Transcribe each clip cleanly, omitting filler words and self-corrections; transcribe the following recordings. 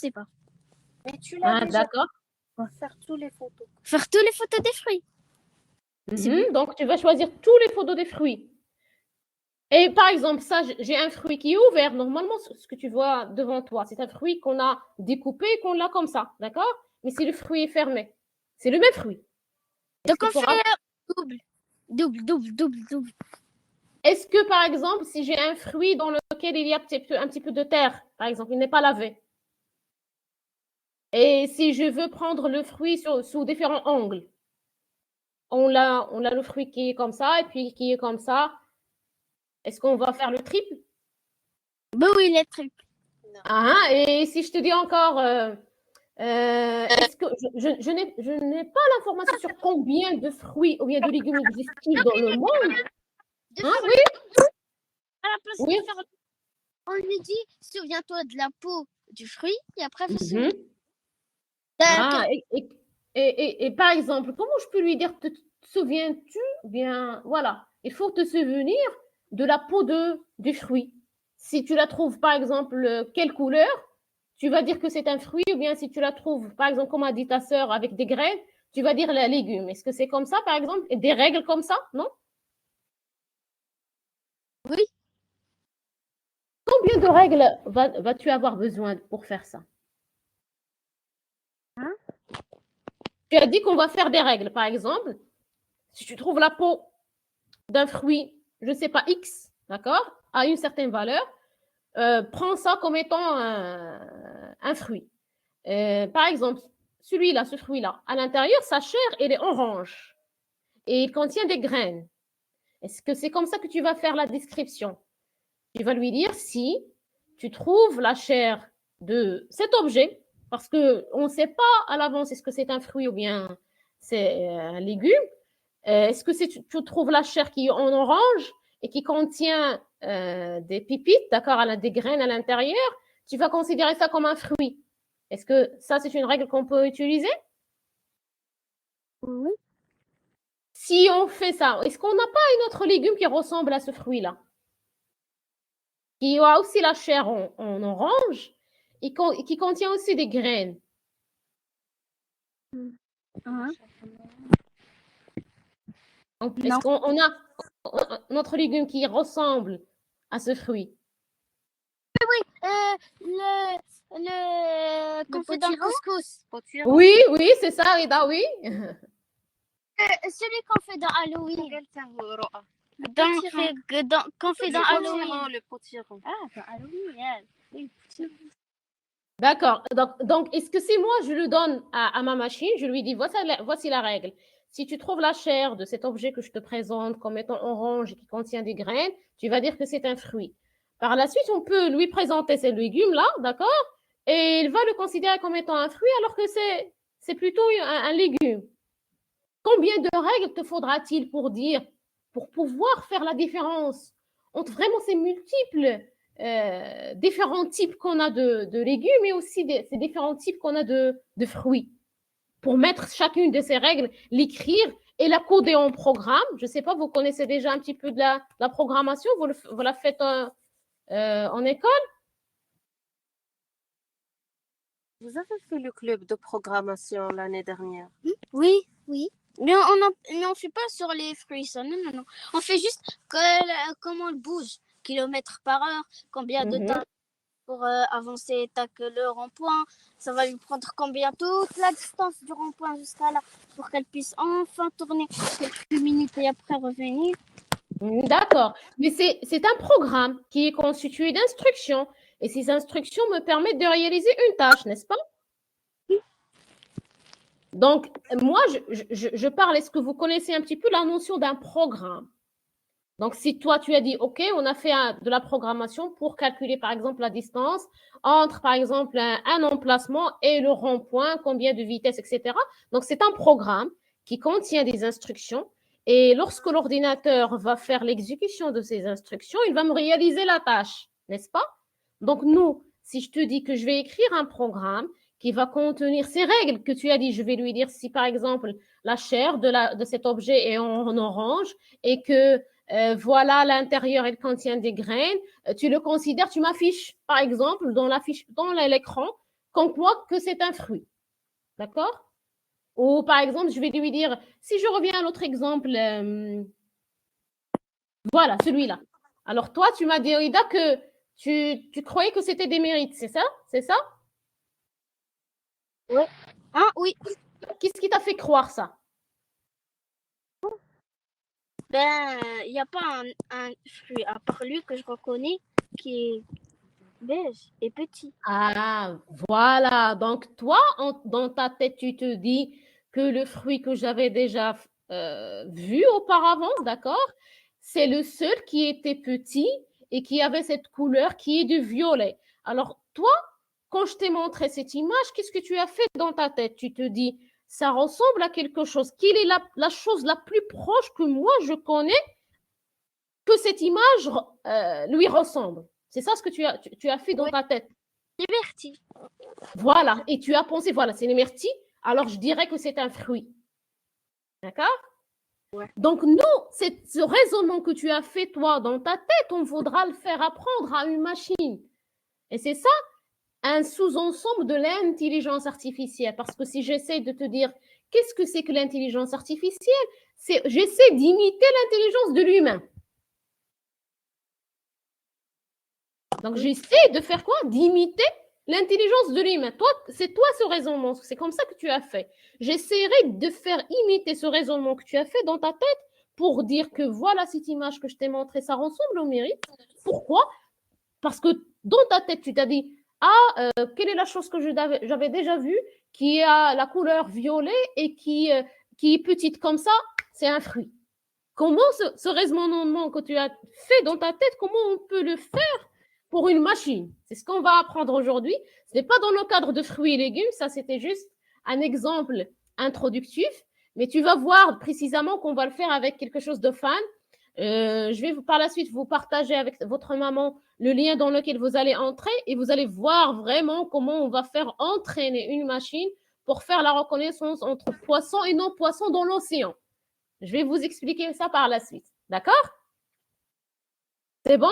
sais pas. Mais tu l'as déjà. D'accord. On va faire toutes les photos. Faire toutes les photos des fruits. Donc, tu vas choisir tous les photos des fruits. Et par exemple, ça, j'ai un fruit qui est ouvert. Normalement, ce que tu vois devant toi, c'est un fruit qu'on a découpé et qu'on l'a comme ça. D'accord? Mais si le fruit est fermé, c'est le même fruit. Donc, on fait double. Est-ce que, par exemple, si j'ai un fruit dans lequel il y a un petit peu de terre, par exemple, il n'est pas lavé, et si je veux prendre le fruit sous différents angles, on a le fruit qui est comme ça et puis qui est comme ça, est-ce qu'on va faire le triple? Ben oui, le triple. Et si je te dis encore, est-ce que je n'ai pas l'information sur combien de fruits ou bien de légumes existent dans le monde? Oui. À la place de faire, on lui dit, souviens-toi de la peau du fruit et après, et par exemple, comment je peux lui dire, te souviens-tu? Bien, voilà, il faut te souvenir de la peau du fruit. Si tu la trouves, par exemple, quelle couleur, tu vas dire que c'est un fruit, ou bien si tu la trouves, par exemple, comme a dit ta sœur, avec des graines, tu vas dire la légume. Est-ce que c'est comme ça, par exemple? Et des règles comme ça, non? Oui. Combien de règles vas-tu avoir besoin pour faire ça? Tu as dit qu'on va faire des règles. Par exemple, si tu trouves la peau d'un fruit, je ne sais pas, X, d'accord, à une certaine valeur, prends ça comme étant un fruit. Par exemple, celui-là, ce fruit-là, à l'intérieur, sa chair, elle est orange et il contient des graines. Est-ce que c'est comme ça que tu vas faire la description? Tu vas lui dire si tu trouves la chair de cet objet, parce qu'on ne sait pas à l'avance est-ce que c'est un fruit ou bien c'est un légume. Est-ce que tu trouves la chair qui est en orange et qui contient des pépites, d'accord, des graines à l'intérieur, tu vas considérer ça comme un fruit. Est-ce que ça, c'est une règle qu'on peut utiliser? Oui. Si on fait ça, est-ce qu'on n'a pas un autre légume qui ressemble à ce fruit-là? Qui a aussi la chair en orange et qui contient aussi des graines. Est-ce qu'on a notre légume qui ressemble à ce fruit? Oui, qu'on fait dans le couscous. Oui, c'est ça, Rida, oui. Celui qu'on fait dans Halloween. Qu'on fait dans Halloween. Le potiron. Dans Halloween, oui. D'accord. Donc, est-ce que si moi, je le donne à ma machine, je lui dis, voici la règle. Si tu trouves la chair de cet objet que je te présente comme étant orange et qui contient des graines, tu vas dire que c'est un fruit. Par la suite, on peut lui présenter ces légumes-là, d'accord? Et il va le considérer comme étant un fruit alors que c'est plutôt un légume. Combien de règles te faudra-t-il pour pouvoir faire la différence entre vraiment ces multiples différents types qu'on a de légumes et aussi ces différents types qu'on a de fruits? Pour mettre chacune de ces règles, l'écrire et la coder en programme. Je ne sais pas, vous connaissez déjà un petit peu de la programmation, vous la faites en école? Vous avez fait le club de programmation l'année dernière? Oui. Mais on fait pas sur les fruits, ça. Non. On fait juste comment il bouge, kilomètres par heure, combien de temps pour avancer, tac, le rond-point. Ça va lui prendre combien toute la distance du rond-point jusqu'à là pour qu'elle puisse enfin tourner quelques minutes et après revenir. D'accord. Mais c'est un programme qui est constitué d'instructions. Et ces instructions me permettent de réaliser une tâche, n'est-ce pas? Donc, moi, je parle, est-ce que vous connaissez un petit peu la notion d'un programme? Donc, si toi, tu as dit, OK, on a fait de la programmation pour calculer, par exemple, la distance entre, par exemple, un emplacement et le rond-point, combien de vitesse, etc. Donc, c'est un programme qui contient des instructions. Et lorsque l'ordinateur va faire l'exécution de ces instructions, il va me réaliser la tâche, n'est-ce pas? Donc, nous, si je te dis que je vais écrire un programme qui va contenir ces règles que tu as dit, je vais lui dire si, par exemple, la chair de cet objet est en orange et que voilà, l'intérieur, elle contient des graines. Tu le considères, tu m'affiches, par exemple, dans l'écran, comme quoi que c'est un fruit. D'accord? Ou par exemple, je vais lui dire, si je reviens à l'autre exemple, voilà, celui-là. Alors toi, tu m'as dit, Oïda, que tu croyais que c'était des mérites, c'est ça? C'est ça? Ah oui, Qu'est-ce qui t'a fait croire ça? ben, il n'y a pas un fruit à part lui que je reconnais qui est beige et petit. Ah, voilà. Donc, toi, dans ta tête, tu te dis que le fruit que j'avais déjà vu auparavant, d'accord, c'est le seul qui était petit et qui avait cette couleur qui est du violet. Alors, toi, quand je t'ai montré cette image, qu'est-ce que tu as fait dans ta tête? Tu te dis, ça ressemble à quelque chose. Quelle est la chose la plus proche que moi, je connais, que cette image lui ressemble? C'est ça ce que tu as fait dans Oui. ta tête. Liberty. Voilà, et tu as pensé, voilà, c'est les myrtilles, alors je dirais que c'est un fruit. D'accord? Ouais. Donc, nous, ce raisonnement que tu as fait, toi, dans ta tête, on voudra le faire apprendre à une machine. Et c'est ça, un sous-ensemble de l'intelligence artificielle. Parce que si j'essaie de te dire, qu'est-ce que c'est que l'intelligence artificielle? J'essaie d'imiter l'intelligence de l'humain. Donc, j'essaie de faire quoi? D'imiter l'intelligence de l'humain. Toi, c'est toi ce raisonnement. C'est comme ça que tu as fait. J'essaierai de faire imiter ce raisonnement que tu as fait dans ta tête pour dire que voilà cette image que je t'ai montrée, ça ressemble au mérite. Pourquoi? Parce que dans ta tête, tu t'as dit, quelle est la chose que j'avais déjà vue qui a la couleur violet et qui est petite comme ça? C'est un fruit. Comment ce raisonnement que tu as fait dans ta tête, comment on peut le faire pour une machine? C'est ce qu'on va apprendre aujourd'hui. Ce n'est pas dans le cadre de fruits et légumes, ça c'était juste un exemple introductif, mais tu vas voir précisément qu'on va le faire avec quelque chose de fun. Je vais par la suite vous partager avec votre maman le lien dans lequel vous allez entrer et vous allez voir vraiment comment on va faire entraîner une machine pour faire la reconnaissance entre poisson et non poisson dans l'océan. Je vais vous expliquer ça par la suite. D'accord? C'est bon?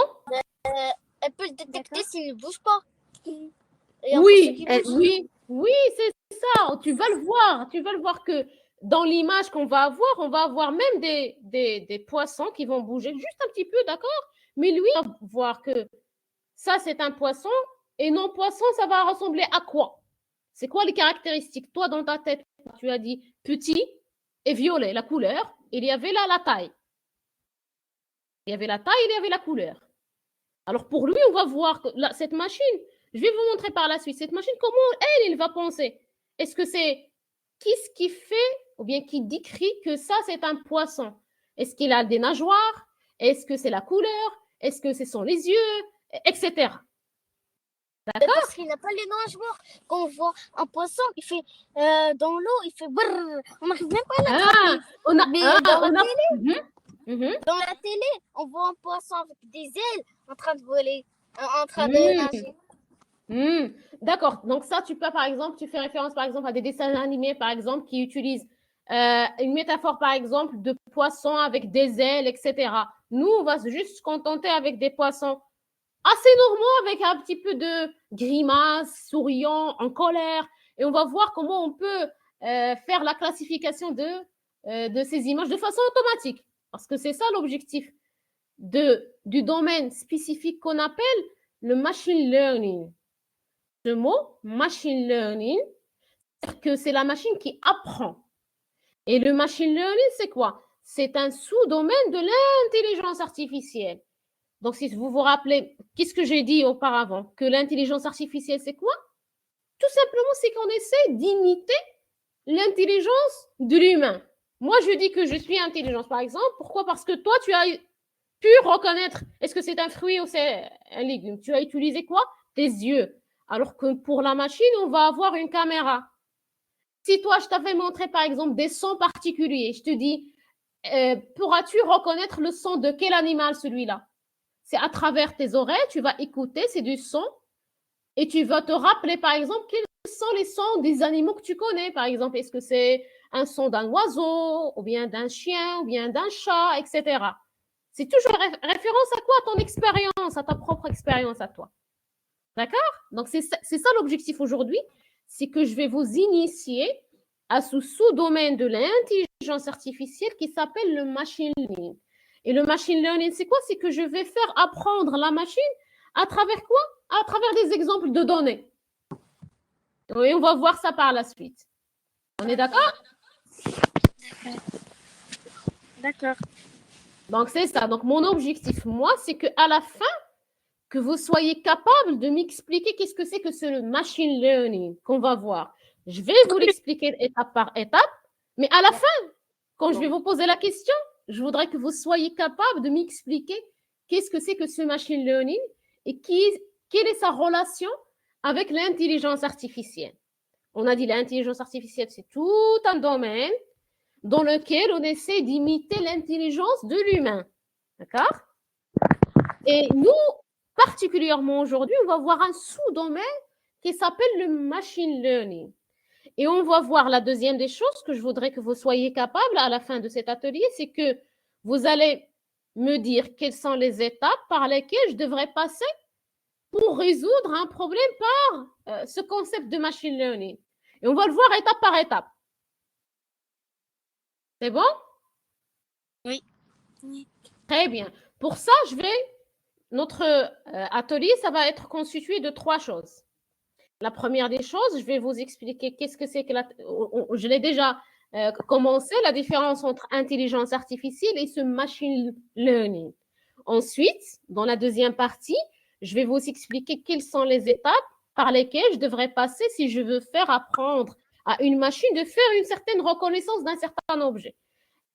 Elle peut le détecter s'il ne bouge pas. Oui, oui, c'est ça. Tu vas le voir. Tu vas le voir que dans l'image qu'on va avoir même des poissons qui vont bouger juste un petit peu, d'accord? Mais lui, on va voir que ça, c'est un poisson et non poisson, ça va ressembler à quoi? C'est quoi les caractéristiques? Toi, dans ta tête, tu as dit petit et violet, la couleur. Il y avait là la taille. Il y avait la taille, il y avait la couleur. Alors pour lui, on va voir que cette machine, je vais vous montrer par la suite, cette machine, comment elle va penser. Est-ce que c'est qu'est-ce qui fait ou bien qui décrit que ça, c'est un poisson? Est-ce qu'il a des nageoires? Est-ce que c'est la couleur? Est-ce que ce sont les yeux? Etc. D'accord? Parce qu'il n'a pas les nageoires. Quand on voit un poisson, il fait dans l'eau, il fait brrr. On n'arrive même pas à l'attraper. Dans la télé, on voit un poisson avec des ailes en train de voler, en train de nager. D'accord. Donc ça, tu peux, par exemple, tu fais référence, par exemple, à des dessins animés, par exemple, qui utilisent une métaphore, par exemple, de poissons avec des ailes, etc. Nous, on va juste se contenter avec des poissons assez normaux, avec un petit peu de grimace, souriant, en colère. Et on va voir comment on peut faire la classification de ces images de façon automatique. Parce que c'est ça l'objectif du domaine spécifique qu'on appelle le machine learning. Ce mot, machine learning, c'est que c'est la machine qui apprend. Et le machine learning, c'est quoi? C'est un sous-domaine de l'intelligence artificielle. Donc, si vous vous rappelez, qu'est-ce que j'ai dit auparavant? Que l'intelligence artificielle, c'est quoi? Tout simplement, c'est qu'on essaie d'imiter l'intelligence de l'humain. Moi, je dis que je suis intelligence, par exemple. Pourquoi? Parce que toi, tu as pu reconnaître, est-ce que c'est un fruit ou c'est un légume? Tu as utilisé quoi? Tes yeux. Alors que pour la machine, on va avoir une caméra. Si toi, je t'avais montré, par exemple, des sons particuliers, je te dis, pourras-tu reconnaître le son de quel animal celui-là? C'est à travers tes oreilles, tu vas écouter, c'est du son, et tu vas te rappeler, par exemple, quels sont les sons des animaux que tu connais. Par exemple, est-ce que c'est un son d'un oiseau, ou bien d'un chien, ou bien d'un chat, etc. C'est toujours référence à quoi? À ton expérience, à ta propre expérience à toi. D'accord? Donc, c'est ça l'objectif aujourd'hui, c'est que je vais vous initier à ce sous-domaine de l'intelligence artificielle qui s'appelle le machine learning. Et le machine learning, c'est quoi? C'est que je vais faire apprendre la machine à travers quoi? À travers des exemples de données. Et on va voir ça par la suite. On est d'accord? D'accord. Donc, c'est ça. Donc, mon objectif, moi, c'est qu'à la fin, que vous soyez capable de m'expliquer qu'est-ce que c'est que ce machine learning qu'on va voir. Je vais vous l'expliquer étape par étape, mais à la fin, quand je vais vous poser la question, je voudrais que vous soyez capable de m'expliquer qu'est-ce que c'est que ce machine learning et quelle est sa relation avec l'intelligence artificielle. On a dit l'intelligence artificielle, c'est tout un domaine dans lequel on essaie d'imiter l'intelligence de l'humain. D'accord? Et nous, particulièrement aujourd'hui, on va voir un sous-domaine qui s'appelle le machine learning. Et on va voir la deuxième des choses que je voudrais que vous soyez capable à la fin de cet atelier, c'est que vous allez me dire quelles sont les étapes par lesquelles je devrais passer pour résoudre un problème par ce concept de machine learning. Et on va le voir étape par étape. C'est bon? Oui. Très bien. Pour ça, notre atelier, ça va être constitué de 3 choses. La première des choses, je vais vous expliquer qu'est-ce que c'est que je l'ai déjà commencé, la différence entre intelligence artificielle et ce machine learning. Ensuite, dans la deuxième partie, je vais vous expliquer quelles sont les étapes par lesquelles je devrais passer si je veux faire apprendre à une machine de faire une certaine reconnaissance d'un certain objet.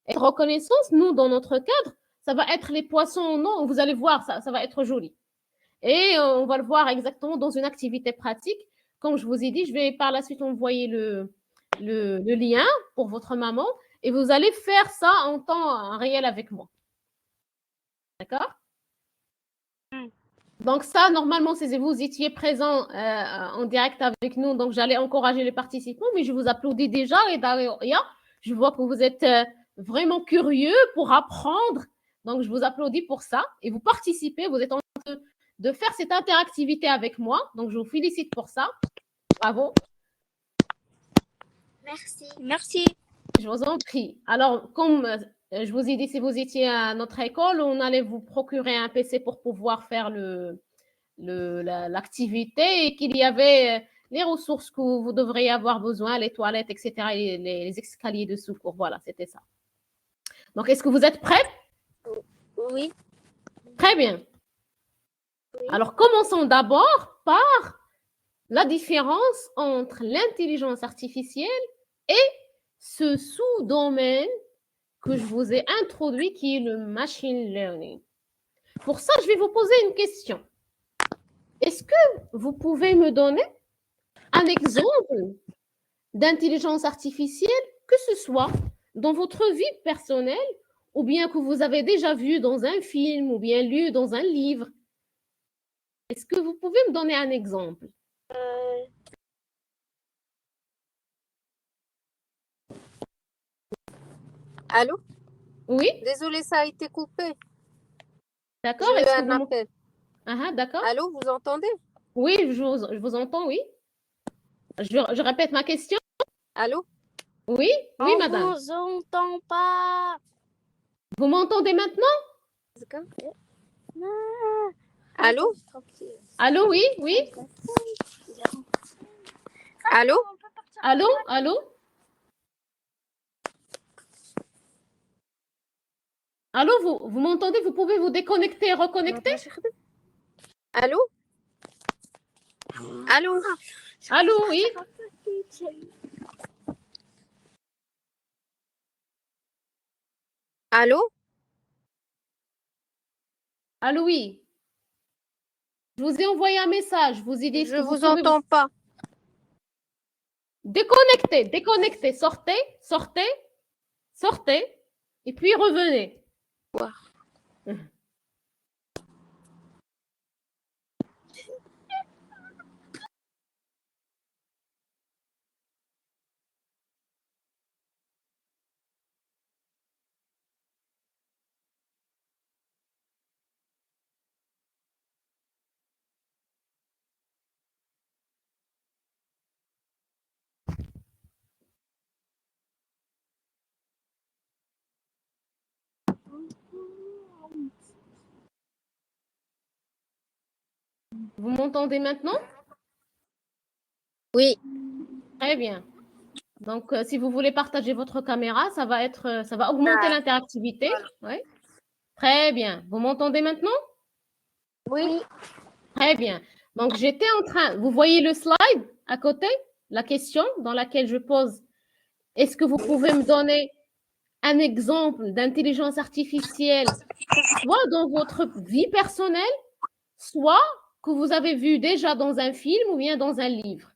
Et reconnaissance, nous, dans notre cadre, ça va être les poissons. Non, vous allez voir, ça va être joli. Et on va le voir exactement dans une activité pratique. Comme je vous ai dit, je vais par la suite envoyer le lien pour votre maman et vous allez faire ça en temps réel avec moi. D'accord? Donc ça, normalement, si vous étiez présent en direct avec nous, donc j'allais encourager les participants, mais je vous applaudis déjà et d'ailleurs, je vois que vous êtes vraiment curieux pour apprendre. Donc, je vous applaudis pour ça et vous participez, vous êtes en train de faire cette interactivité avec moi. Donc, je vous félicite pour ça. Bravo. Merci. Merci. Je vous en prie. Alors, comme je vous ai dit, si vous étiez à notre école, on allait vous procurer un PC pour pouvoir faire l'activité et qu'il y avait les ressources que vous devriez avoir besoin, les toilettes, etc., et les escaliers de secours. Voilà, c'était ça. Donc, est-ce que vous êtes prêts? Oui. Très bien. Oui. Alors, commençons d'abord par la différence entre l'intelligence artificielle et ce sous-domaine que je vous ai introduit qui est le machine learning. Pour ça, je vais vous poser une question. Est-ce que vous pouvez me donner un exemple d'intelligence artificielle, que ce soit dans votre vie personnelle ou bien que vous avez déjà vu dans un film ou bien lu dans un livre? Est-ce que vous pouvez me donner un exemple? Allô? Oui? Désolée, ça a été coupé. D'accord. J'ai eu un appel. D'accord. Allô, vous entendez? Oui, je vous entends, oui. Je répète ma question. Allô? Oui, oui, madame. On vous entend pas. Vous m'entendez maintenant? Allô? Allô, oui, oui. Allô? Allô, allô? Allô, vous m'entendez? Vous pouvez vous déconnecter et reconnecter? Allô? Allô? Allô, oui. Allô? Allô, oui. Je vous ai envoyé un message. Je vous ai dit. Je vous entends pas. Déconnectez, déconnectez. Sortez, sortez, sortez. Et puis revenez. Wow. Vous m'entendez maintenant? Oui. Très bien. Donc, si vous voulez partager votre caméra, ça va augmenter l'interactivité. Oui. Très bien. Vous m'entendez maintenant? Oui. Très bien. Donc, vous voyez le slide à côté, la question dans laquelle je pose, est-ce que vous pouvez me donner un exemple d'intelligence artificielle, soit dans votre vie personnelle, soit que vous avez vu déjà dans un film ou bien dans un livre?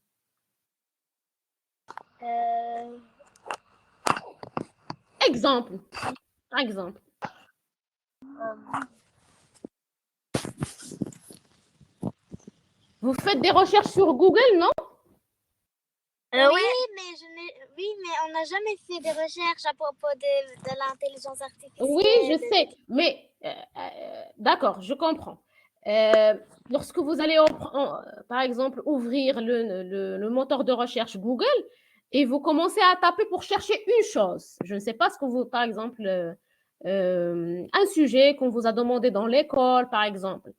Exemple. Par exemple. Vous faites des recherches sur Google, non? Oui, mais on n'a jamais fait des recherches à propos de l'intelligence artificielle. Oui, je sais, mais d'accord, je comprends. Lorsque vous allez, par exemple, ouvrir le moteur de recherche Google et vous commencez à taper pour chercher une chose, je ne sais pas ce que vous, par exemple, un sujet qu'on vous a demandé dans l'école, par exemple.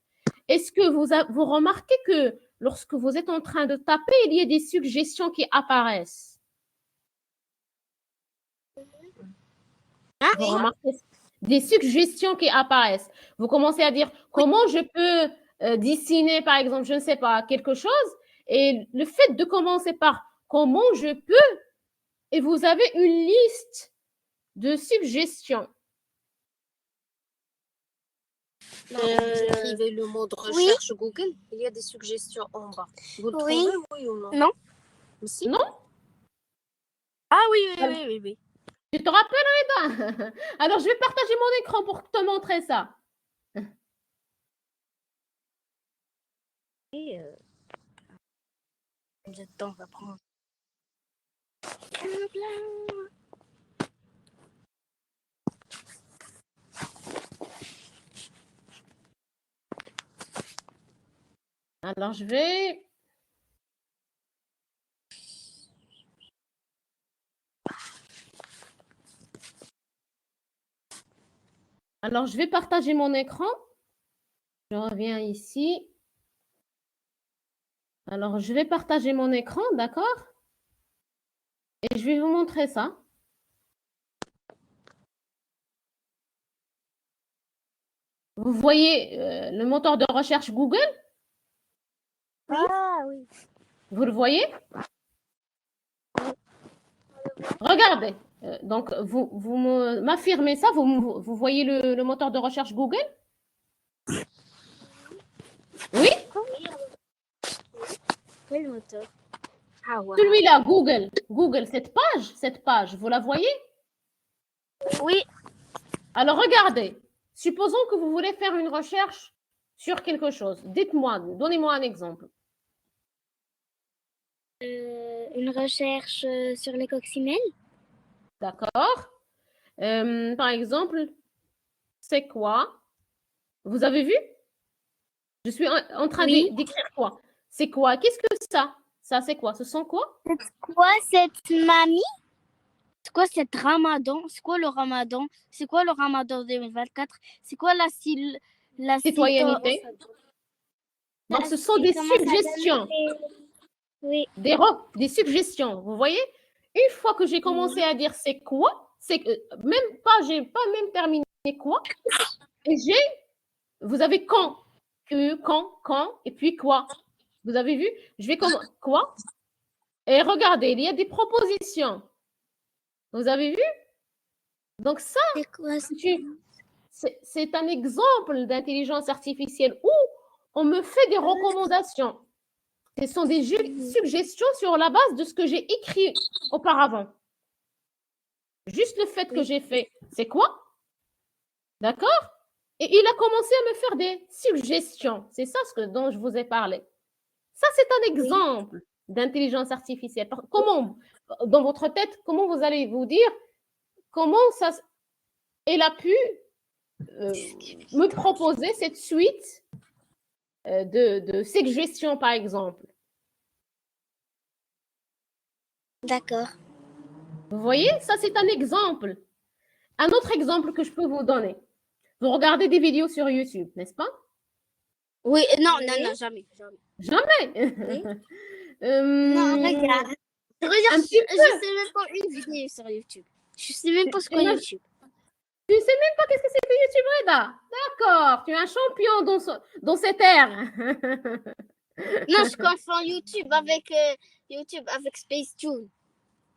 Est-ce que vous remarquez que lorsque vous êtes en train de taper, il y a des suggestions qui apparaissent? Vous remarquez des suggestions qui apparaissent. Vous commencez à dire comment je peux dessiner, par exemple, je ne sais pas, quelque chose. Et le fait de commencer par comment je peux, et vous avez une liste de suggestions. Vous écrivez le mot de recherche Google, il y a des suggestions en bas. Vous le trouvez, oui ou non? Non. Si. Non? Ah oui. Tu te rappelles, Reda? Alors, je vais partager mon écran pour te montrer ça. Combien de temps va prendre? Alors, je vais... Alors, je vais partager mon écran. Je reviens ici. Alors, je vais partager mon écran, d'accord? Et je vais vous montrer ça. Vous voyez le moteur de recherche Google? Ah oui. Vous le voyez? Regardez. Donc, vous m'affirmez ça. Vous voyez le moteur de recherche Google? Oui? Quel moteur? Ah ouais. Celui-là, Google. Google, cette page, vous la voyez? Oui. Alors, regardez. Supposons que vous voulez faire une recherche sur quelque chose. Dites-moi, donnez-moi un exemple. Une recherche sur les coccinelles. D'accord? Par exemple, c'est quoi? Vous avez vu? Je suis en train d'écrire quoi? C'est quoi? Qu'est-ce que ça? Ça, c'est quoi? Ce sont quoi? C'est quoi cette mamie? C'est quoi cette ramadan? C'est quoi le ramadan? C'est quoi le ramadan 2024? C'est quoi la Citoyenneté. Donc, ce sont des suggestions. Oui. Des suggestions. Vous voyez? Une fois que j'ai commencé à dire c'est quoi, c'est que j'ai pas même terminé quoi. Et vous avez quand, et puis quoi. Vous avez vu? Je vais comment, quoi? Et regardez, il y a des propositions. Vous avez vu? Donc ça, c'est un exemple d'intelligence artificielle où on me fait des recommandations. Ce sont des suggestions sur la base de ce que j'ai écrit auparavant. Juste le fait que j'ai fait, c'est quoi? D'accord? Et il a commencé à me faire des suggestions. C'est ça dont je vous ai parlé. Ça, c'est un exemple d'intelligence artificielle. Comment, dans votre tête, comment vous allez vous dire comment elle a pu me proposer cette suite de suggestions, par exemple? D'accord. Vous voyez, ça, c'est un exemple. Un autre exemple que je peux vous donner. Vous regardez des vidéos sur YouTube, n'est-ce pas? Oui, non, jamais. Jamais. Non, regarde. Un Regarde, petit je sais même pas une vidéo sur YouTube. Je sais même pas ce qu'est YouTube. Tu sais même pas qu'est-ce que c'est que YouTube, Reda? D'accord, tu es un champion dans cette ère. Non, je confonds YouTube avec Space Tune.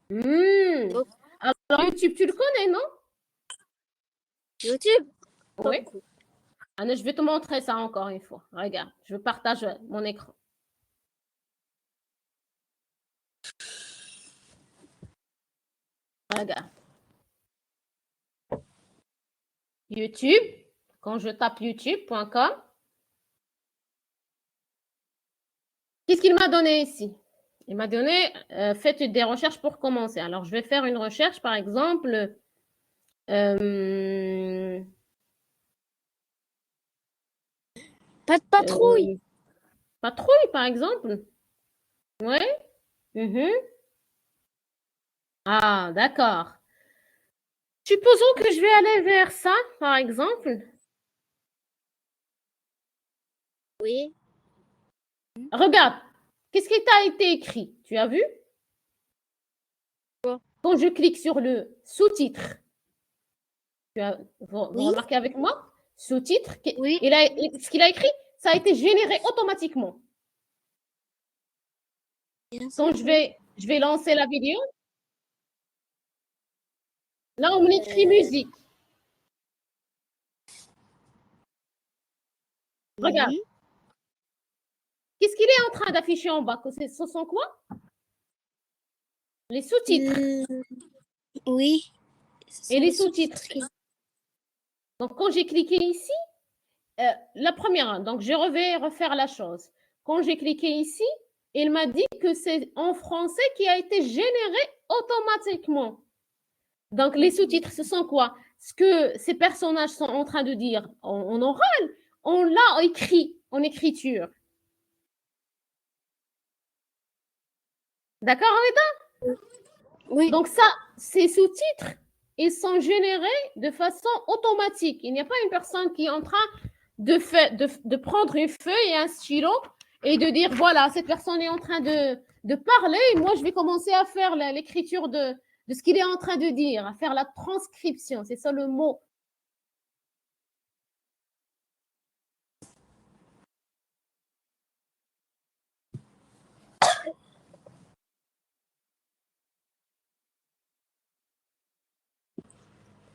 Donc, Alors, YouTube, tu le connais, non? YouTube? Oui. Anna, je vais te montrer ça encore une fois. Regarde, je partage mon écran. Regarde. YouTube, quand je tape youtube.com, qu'est-ce qu'il m'a donné ici? Il m'a donné, faites des recherches pour commencer. Alors, je vais faire une recherche, par exemple, Pas de patrouille. Patrouille, par exemple. Oui. Ah, d'accord. Supposons que je vais aller vers ça, par exemple. Oui. Regarde, qu'est-ce qui t'a été écrit? Tu as vu? Quand je clique sur le sous-titre, vous remarquez avec moi? Sous-titre, Oui. ce qu'il a écrit, ça a été généré automatiquement. Quand je vais lancer la vidéo, là, on m'écrit musique. Regarde. Qu'est-ce qu'il est en train d'afficher en bas? Ce sont quoi? Les sous-titres. Oui. Et les sous-titres. Donc, quand j'ai cliqué ici, la première, donc je vais refaire la chose. Quand j'ai cliqué ici, il m'a dit que c'est en français qui a été généré automatiquement. Donc, les sous-titres, ce sont quoi? Ce que ces personnages sont en train de dire en oral, on l'a écrit en écriture. D'accord, Rita? Oui. Donc, ça, ces sous-titres, ils sont générés de façon automatique. Il n'y a pas une personne qui est en train de prendre une feuille et un stylo et de dire, voilà, cette personne est en train de parler et moi, je vais commencer à faire l'écriture de ce qu'il est en train de dire, à faire la transcription. C'est ça le mot.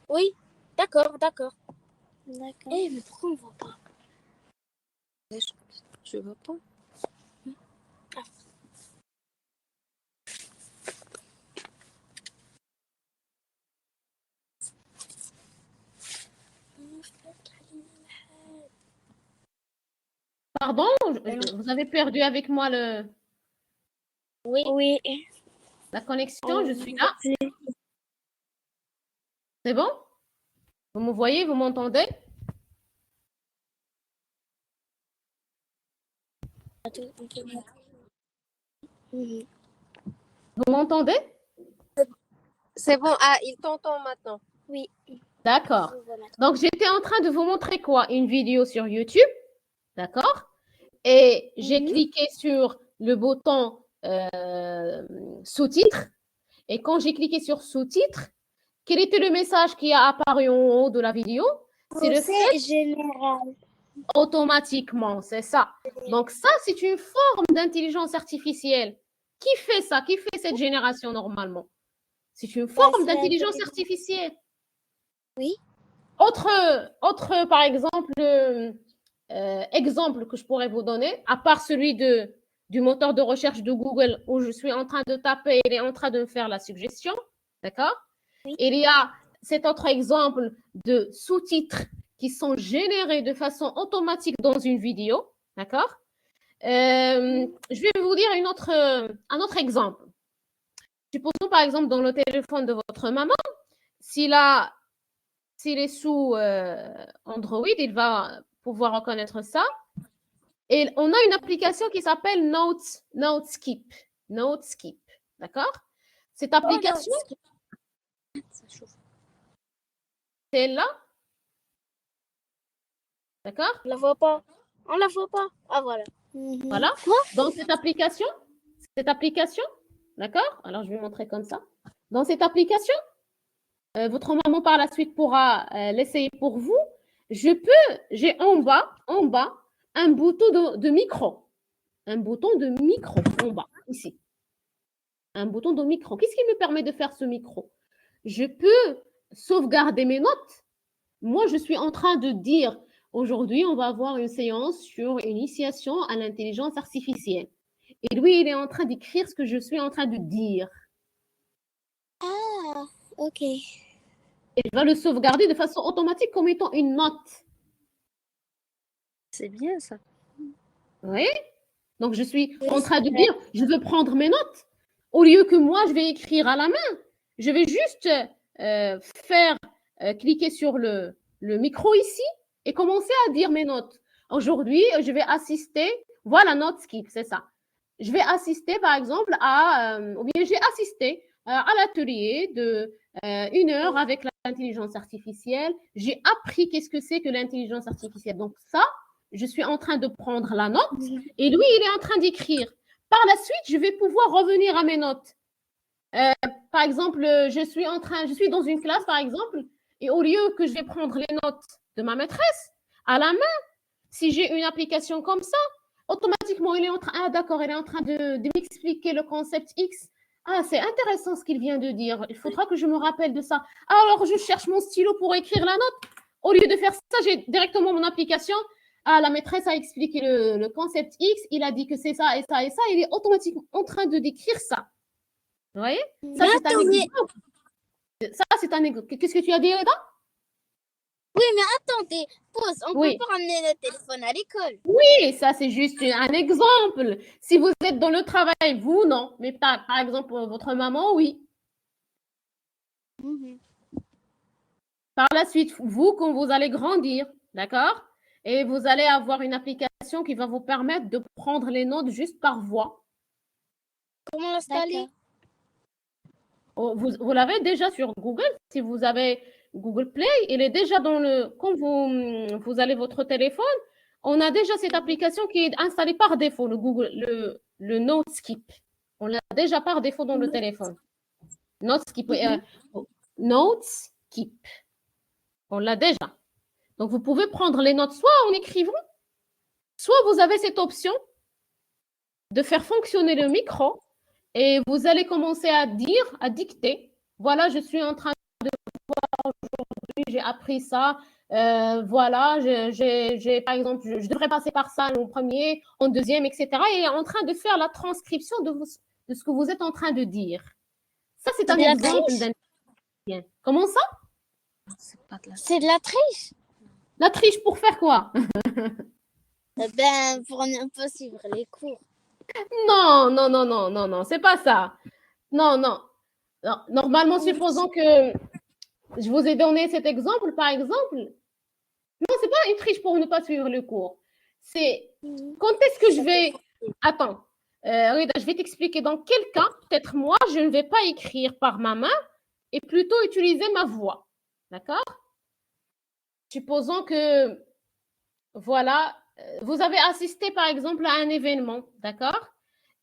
Oui. D'accord. Eh, mais pourquoi on voit pas? Je vois pas. Pardon, vous avez perdu avec moi Oui. la connexion. Je suis là. C'est bon? Vous me voyez? Vous m'entendez? Vous m'entendez? C'est bon. Ah, il t'entend maintenant. Oui. D'accord. Donc, j'étais en train de vous montrer quoi? Une vidéo sur YouTube. D'accord? Et j'ai cliqué sur le bouton sous-titres. Et quand j'ai cliqué sur sous-titres, quel était le message qui a apparu en haut de la vidéo? C'est le fait général. automatiquement, c'est ça. Donc, ça, c'est une forme d'intelligence artificielle. Qui fait ça? Qui fait cette génération normalement? C'est une forme d'intelligence artificielle. Oui. Autre par exemple, exemple que je pourrais vous donner, à part celui du moteur de recherche de Google où je suis en train de taper, il est en train de me faire la suggestion, d'accord? Oui. Il y a cet autre exemple de sous-titres qui sont générés de façon automatique dans une vidéo, d'accord? Je vais vous dire un autre exemple. Supposons par exemple dans le téléphone de votre maman, s'il est sous Android, il va pouvoir reconnaître ça. Et on a une application qui s'appelle Noteskip. Noteskip, d'accord? Cette application, c'est là, d'accord? Je la vois pas. On la voit pas. Ah, voilà. Voilà. Dans cette application, d'accord? Alors, je vais montrer comme ça. Dans cette application, votre maman par la suite pourra l'essayer pour vous. J'ai en bas, un bouton de micro. Un bouton de micro en bas, ici. Un bouton de micro. Qu'est-ce qui me permet de faire ce micro? Je peux sauvegarder mes notes. Moi, je suis en train de dire, aujourd'hui, on va avoir une séance sur initiation à l'intelligence artificielle. Et lui, il est en train d'écrire ce que je suis en train de dire. Ah, ok. Et il va le sauvegarder de façon automatique comme étant une note. C'est bien ça. Oui. Donc, je suis en train de dire, je veux prendre mes notes. Au lieu que moi, je vais écrire à la main, je vais juste cliquer sur le micro ici et commencer à dire mes notes. Aujourd'hui, je vais assister, voilà, note skip, c'est ça. Je vais assister, par exemple, ou bien j'ai assisté à l'atelier de 1 heure avec l'intelligence artificielle. J'ai appris qu'est-ce que c'est que l'intelligence artificielle. Donc ça, je suis en train de prendre la note et lui, il est en train d'écrire. Par la suite, je vais pouvoir revenir à mes notes. Par exemple, je suis dans une classe, par exemple, et au lieu que je vais prendre les notes de ma maîtresse à la main, si j'ai une application comme ça, automatiquement, il est en train de m'expliquer le concept X. Ah, c'est intéressant ce qu'il vient de dire. Il faudra que je me rappelle de ça. Alors, je cherche mon stylo pour écrire la note. Au lieu de faire ça, j'ai directement mon application. Ah, la maîtresse a expliqué le concept X. Il a dit que c'est ça et ça et ça. Il est automatiquement en train de décrire ça. Vous voyez? Ça, c'est un exemple. Ça, c'est un exemple. Qu'est-ce que tu as dit, Reda? Oui, mais attendez, pause. On Oui. peut pas ramener le téléphone à l'école. Oui, ça, c'est juste un exemple. Si vous êtes dans le travail, vous, non. Mais par exemple, votre maman, oui. Par la suite, vous, quand vous allez grandir, d'accord? Et vous allez avoir une application qui va vous permettre de prendre les notes juste par voix. Comment l'installer? Vous l'avez déjà sur Google. Si vous avez Google Play, il est déjà quand vous allez votre téléphone, on a déjà cette application qui est installée par défaut, le Noteskip. On l'a déjà par défaut dans le téléphone. Noteskip. Noteskip. On l'a déjà. Donc, vous pouvez prendre les notes soit en écrivant, soit vous avez cette option de faire fonctionner le micro et vous allez commencer à dicter. Voilà, je suis en train de voir aujourd'hui, j'ai appris ça. Voilà, par exemple, je devrais passer par ça en premier, en deuxième, etc. Et en train de faire la transcription de ce que vous êtes en train de dire. Ça, c'est un exemple d'un. Comment ça? C'est de la triche. La triche pour faire quoi? Ben, pour ne pas suivre les cours. Non, c'est pas ça. Non. Normalement, supposons que je vous ai donné cet exemple, par exemple. Non, c'est pas une triche pour ne pas suivre le cours. C'est quand est-ce que je vais. Attends, Rida, je vais t'expliquer dans quel cas, peut-être moi, je ne vais pas écrire par ma main et plutôt utiliser ma voix. D'accord? Supposons que, voilà, vous avez assisté par exemple à un événement, d'accord?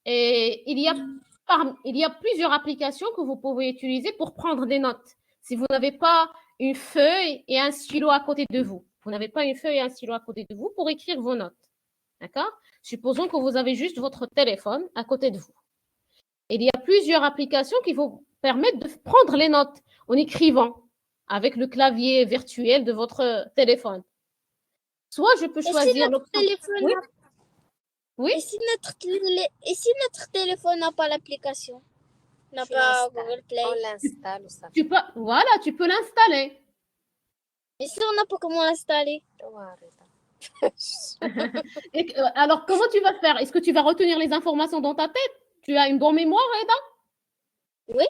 Et il y a plusieurs applications que vous pouvez utiliser pour prendre des notes. Si vous n'avez pas une feuille et un stylo à côté de vous, pour écrire vos notes, d'accord? Supposons que vous avez juste votre téléphone à côté de vous. Il y a plusieurs applications qui vous permettent de prendre les notes en écrivant avec le clavier virtuel de votre téléphone. Soit je peux choisir l'option. Oui. Et si notre téléphone n'a pas l'application, n'a pas Google Play, on l'installe. Voilà, tu peux l'installer. Mais si on n'a pas comment l'installer? Alors, comment tu vas faire? Est-ce que tu vas retenir les informations dans ta tête? Tu as une bonne mémoire, Reda? Oui.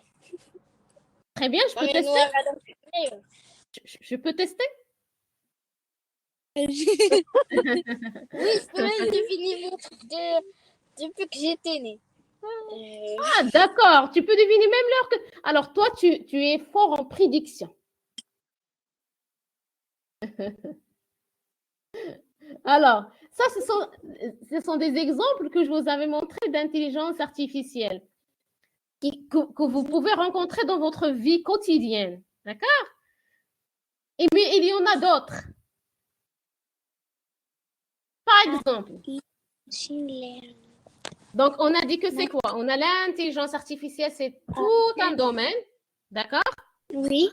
Très bien, je peux tester. Je peux tester? Oui, je peux même deviner mon truc depuis que j'étais née. Ah, d'accord. Tu peux deviner même l'heure que. Alors, toi, tu es fort en prédiction. Alors, Ça, ce sont des exemples que je vous avais montrés d'intelligence artificielle que vous pouvez rencontrer dans votre vie quotidienne. D'accord? Et bien, il y en a d'autres. Par exemple, donc on a dit que c'est quoi? On a l'intelligence artificielle, c'est tout un domaine, d'accord? Oui.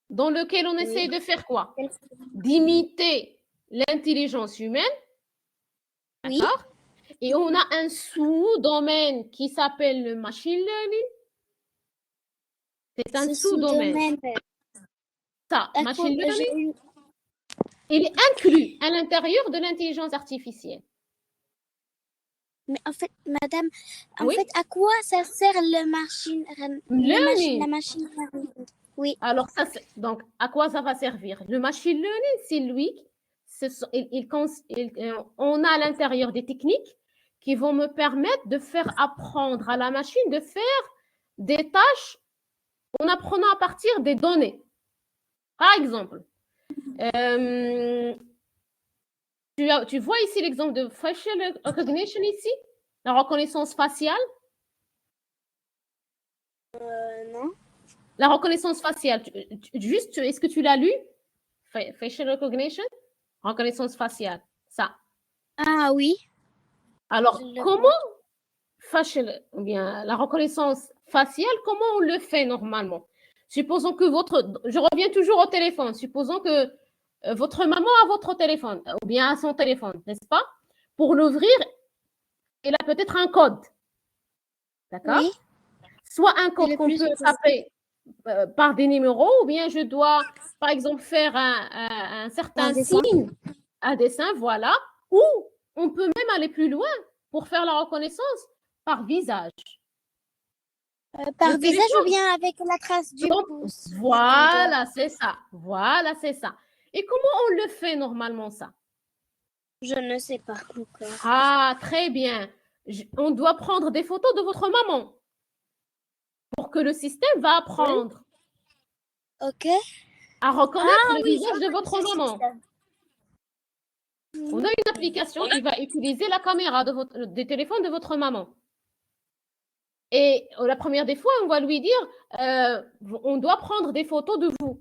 Dans lequel on essaie de faire quoi? D'imiter l'intelligence humaine, d'accord? Et on a un sous-domaine qui s'appelle le machine learning. C'est un sous-domaine. Ça, machine learning, il est inclus à l'intérieur de l'intelligence artificielle. Mais en fait, madame, en fait, à quoi ça sert le machine learning? La machine learning. Oui. Alors, donc, à quoi ça va servir? Le machine learning, c'est lui, on a à l'intérieur des techniques qui vont me permettre de faire apprendre à la machine de faire des tâches en apprenant à partir des données. Par exemple, tu vois ici l'exemple de facial recognition ici, la reconnaissance faciale. Non. La reconnaissance faciale, juste, est-ce que tu l'as lu? Facial recognition, reconnaissance faciale, ça. Ah oui. Alors, comment ou bien la reconnaissance faciale, comment on le fait normalement? Supposons que je reviens toujours au téléphone, supposons que votre maman a votre téléphone, ou bien a son téléphone, n'est-ce pas? Pour l'ouvrir, elle a peut-être un code, d'accord? Oui. Soit un code qu'on peut taper par des numéros, ou bien je dois, par exemple, faire un certain signe, un dessin, voilà, ou on peut même aller plus loin pour faire la reconnaissance par visage. Par visage ou bien avec la trace du pouce. Voilà, c'est ça. Voilà, c'est ça. Et comment on le fait normalement, ça? Je ne sais pas encore. Ah, très bien. On doit prendre des photos de votre maman pour que le système va apprendre à reconnaître le visage de votre maman. On a une application qui va utiliser la caméra des téléphones de votre maman. Et la première des fois, on va lui dire, on doit prendre des photos de vous.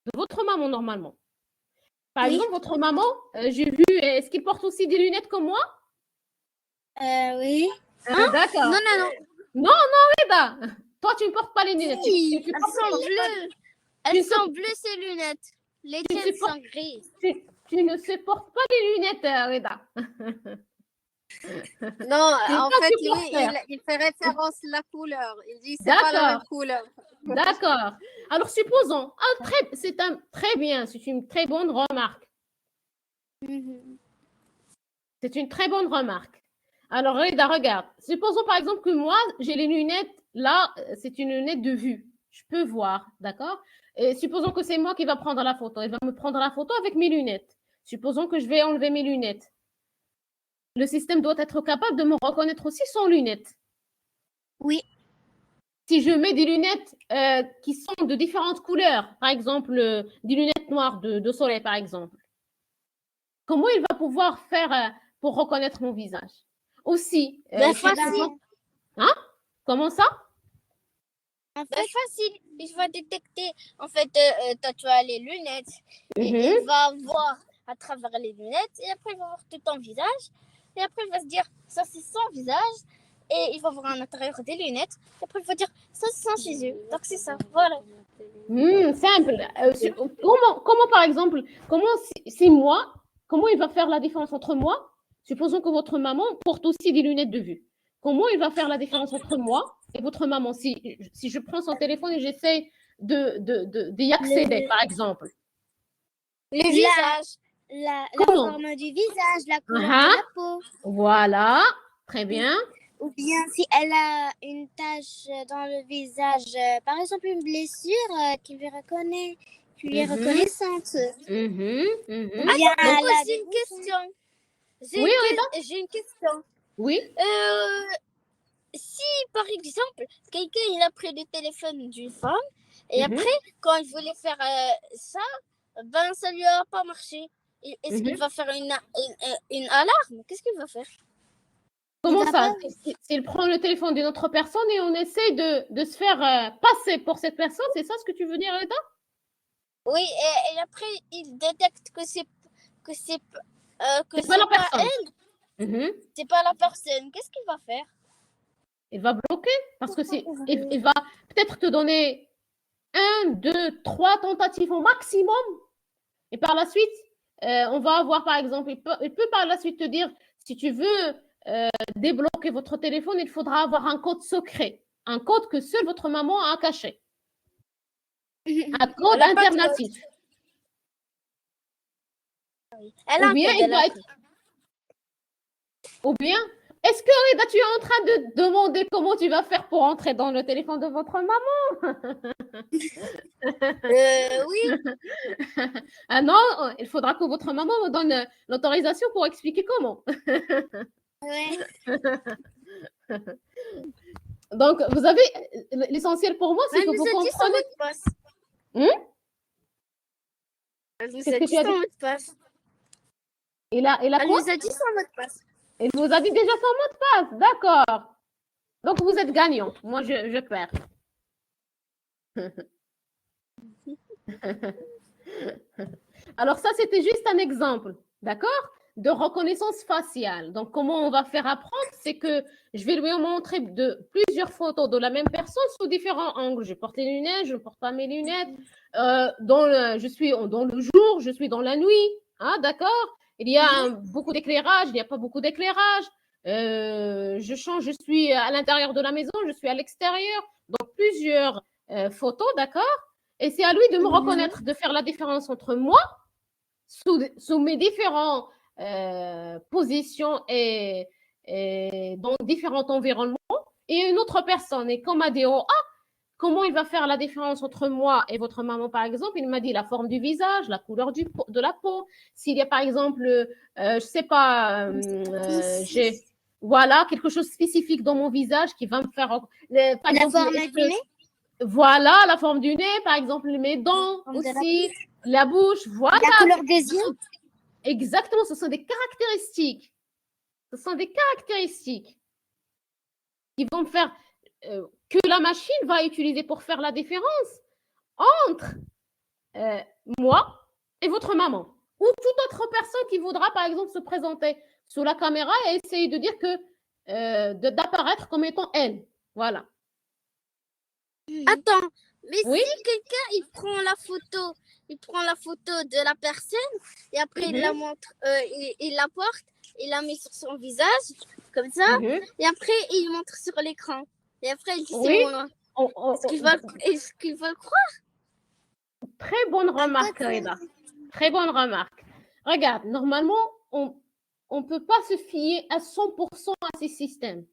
De votre maman, normalement. Par exemple, votre maman, j'ai vu, est-ce qu'il porte aussi des lunettes comme moi? Oui. D'accord. Non. Non, Reda. Toi, tu ne portes pas les lunettes. Si, elles sont bleues. Elles sont bleues, ces lunettes. Les tiennes sont grises. Tu ne supportes pas les lunettes, Reda. Non, en fait, lui, il fait référence à la couleur. Il dit c'est pas la même couleur. D'accord. Alors, supposons, c'est une très bonne remarque. C'est une très bonne remarque. Alors, Reda, regarde. Supposons par exemple que moi, j'ai les lunettes, là, c'est une lunette de vue. Je peux voir, d'accord? Et supposons que c'est moi qui va prendre la photo. Il va me prendre la photo avec mes lunettes. Supposons que je vais enlever mes lunettes. Le système doit être capable de me reconnaître aussi sans lunettes. Oui. Si je mets des lunettes qui sont de différentes couleurs, par exemple, des lunettes noires de soleil, par exemple, comment il va pouvoir faire pour reconnaître mon visage? Aussi. Facile. Hein? Comment ça? En fait, facile. Il va détecter. En fait, toi, tu as les lunettes. Et il va voir à travers les lunettes. Et après, il va voir tout ton visage. Et après, il va se dire, ça, c'est son visage. Et il va voir à l'intérieur des lunettes. Et après, il va dire, ça, c'est son chez eux. Donc, c'est ça. Voilà. Simple. Comment, par exemple, c'est moi, comment il va faire la différence entre moi? Supposons que votre maman porte aussi des lunettes de vue. Comment il va faire la différence entre moi et votre maman si je prends son téléphone et j'essaie d'y accéder, par exemple? Le visage. La forme du visage, la couleur de la peau. Voilà, très bien. Ou bien si elle a une tache dans le visage, par exemple une blessure qui lui est reconnaissante. J'ai une question. J'ai une question. Oui. Si, par exemple, quelqu'un il a pris le téléphone d'une femme et après, quand il voulait faire ça, Ben, ça lui a pas marché. Est-ce qu'il va faire une alarme? Qu'est-ce qu'il va faire? Comment ça? S'il prend le téléphone d'une autre personne et on essaie de se faire passer pour cette personne, c'est ça ce que tu veux dire, Reda? Oui, et après, il détecte que c'est pas la personne. Elle. C'est pas la personne. Qu'est-ce qu'il va faire? Il va bloquer parce que il va peut-être te donner 1, 2, 3 tentatives au maximum. Et par la suite, on va avoir, par exemple, il peut par la suite te dire, si tu veux débloquer votre téléphone, il faudra avoir un code secret, un code que seule votre maman a caché. Un code alternatif. Ou bien, est-ce que Reda, tu es en train de demander comment tu vas faire pour entrer dans le téléphone de votre maman? Oui. Ah non, il faudra que votre maman me donne l'autorisation pour expliquer comment. Ouais. Donc, vous avez l'essentiel pour moi, c'est que vous comprenez. Elle nous a dit son mot de passe. Elle nous a dit son mot de passe. Elle vous a dit déjà son mot de passe, d'accord. Donc, vous êtes gagnant. Moi, je perds. Alors, ça, c'était juste un exemple, d'accord, de reconnaissance faciale. Donc, comment on va faire apprendre? C'est que je vais lui montrer plusieurs photos de la même personne sous différents angles. Je porte les lunettes, je ne porte pas mes lunettes. Je suis dans le jour, je suis dans la nuit. Hein, d'accord? Il y a beaucoup d'éclairage, il n'y a pas beaucoup d'éclairage. Je change, je suis à l'intérieur de la maison, je suis à l'extérieur. Donc, plusieurs photos, d'accord? Et c'est à lui de me reconnaître, de faire la différence entre moi, sous mes différentes positions et dans différents environnements, et une autre personne. Et comme m'a dit, comment il va faire la différence entre moi et votre maman, par exemple? Il m'a dit la forme du visage, la couleur de la peau. S'il y a, par exemple, je ne sais pas, j'ai quelque chose de spécifique dans mon visage qui va me faire… Par exemple, la forme du nez? Voilà, la forme du nez, par exemple, mes dents aussi, la bouche, voilà. La couleur des yeux. Exactement, ce sont des caractéristiques. Ce sont des caractéristiques qui vont faire que la machine va utiliser pour faire la différence entre moi et votre maman. Ou toute autre personne qui voudra, par exemple, se présenter sous la caméra et essayer de dire d'apparaître comme étant elle. Voilà. Attends, mais si quelqu'un il prend la photo de la personne et après il la montre, il la porte, il la met sur son visage comme ça et après il montre sur l'écran et après il dit c'est moi. Est-ce qu'il va le croire? Très bonne remarque, Reda. Très bonne remarque. Regarde, normalement on peut pas se fier à 100% à ces systèmes.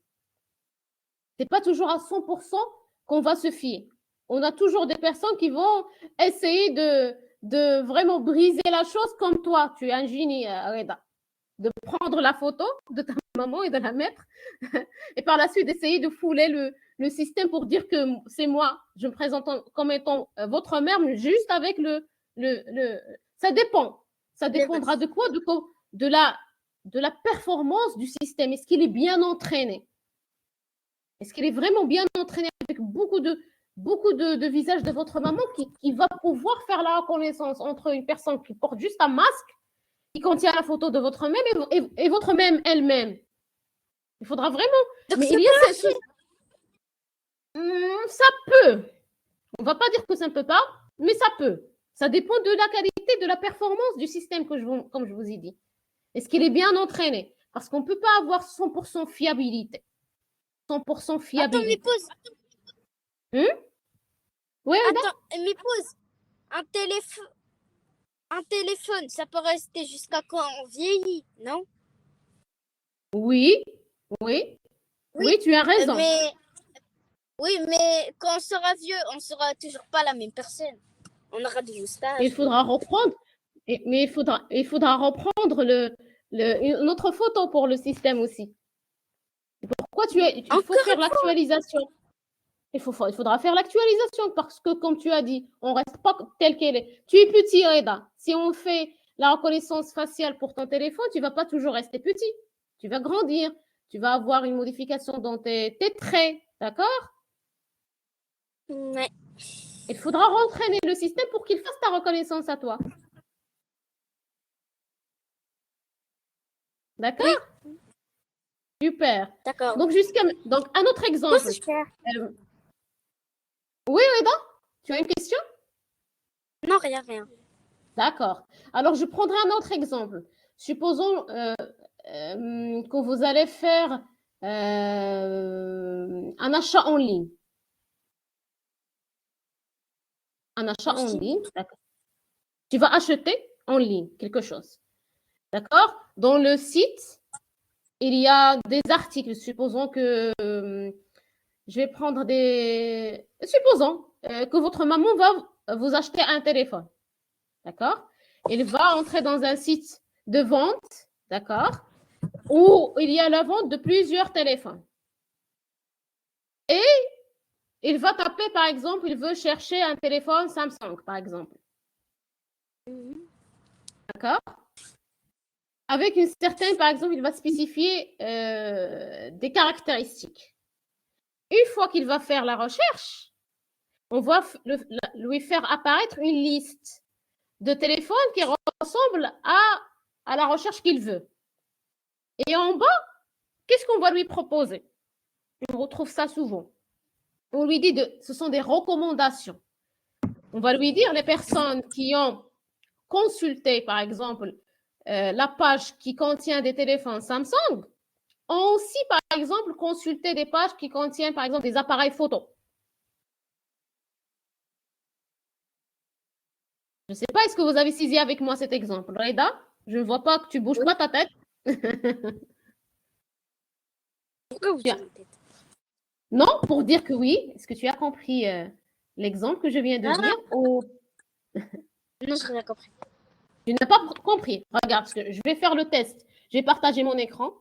C'est pas toujours à 100% qu'on va se fier. On a toujours des personnes qui vont essayer de vraiment briser la chose comme toi. Tu es un génie, Reda. De prendre la photo de ta maman et de la mettre et par la suite d'essayer de fouler le système pour dire que c'est moi. Je me présente comme étant votre mère, mais juste avec ça dépend. Ça dépendra de quoi? De la performance du système. Est-ce qu'il est bien entraîné? Est-ce qu'il est vraiment bien entraîné avec beaucoup de visages de votre maman qui va pouvoir faire la reconnaissance entre une personne qui porte juste un masque qui contient la photo de votre mère et votre mère elle-même? Il faudra vraiment… Donc mais il y a ça peut. On ne va pas dire que ça ne peut pas, mais ça peut. Ça dépend de la qualité, de la performance du système, comme je vous ai dit. Est-ce qu'il est bien entraîné? Parce qu'on ne peut pas avoir 100% fiabilité. 100% fiabilité. Attends, mais pause. Oui, attends, mais pause. Un téléphone, ça peut rester jusqu'à quand on vieillit, non? Oui, tu as raison. Mais quand on sera vieux, on ne sera toujours pas la même personne. On aura des moustaches. Il faudra reprendre, mais il faudra reprendre une autre photo pour le système aussi. Pourquoi il faut faire l'actualisation? Il faudra faire l'actualisation parce que, comme tu as dit, on ne reste pas telle qu'elle est. Tu es petit, Reda. Si on fait la reconnaissance faciale pour ton téléphone, tu ne vas pas toujours rester petit. Tu vas grandir. Tu vas avoir une modification dans tes traits. D'accord? Ouais. Il faudra rentraîner le système pour qu'il fasse ta reconnaissance à toi. D'accord? Oui. Super. D'accord. Donc, un autre exemple. Oui, Reda, tu as une question? Non, rien. D'accord. Alors, je prendrai un autre exemple. Supposons que vous allez faire un achat en ligne. Un achat en ligne, d'accord. Tu vas acheter en ligne quelque chose. D'accord? Dans le site, il y a des articles. Supposons que je vais prendre des... Supposons que votre maman va vous acheter un téléphone. D'accord? Il va entrer dans un site de vente, d'accord? Où il y a la vente de plusieurs téléphones. Et il va taper, par exemple, il veut chercher un téléphone Samsung, par exemple. D'accord? Avec une certaine, par exemple, il va spécifier des caractéristiques. Une fois qu'il va faire la recherche, on va lui faire apparaître une liste de téléphones qui ressemble à la recherche qu'il veut. Et en bas, qu'est-ce qu'on va lui proposer? On retrouve ça souvent. On lui dit ce sont des recommandations. On va lui dire les personnes qui ont consulté, par exemple, la page qui contient des téléphones Samsung, ont aussi, par exemple, consulté des pages qui contiennent, par exemple, des appareils photo. Je ne sais pas, est-ce que vous avez saisi avec moi cet exemple? Reda, je ne vois pas que tu ne bouges pas ta tête. Pourquoi vous dites tête? Non, pour dire que oui. Est-ce que tu as compris l'exemple que je viens de dire ou... Non, je n'ai pas compris. Tu n'as pas compris. Regarde, parce que je vais faire le test. Je vais partager mon écran.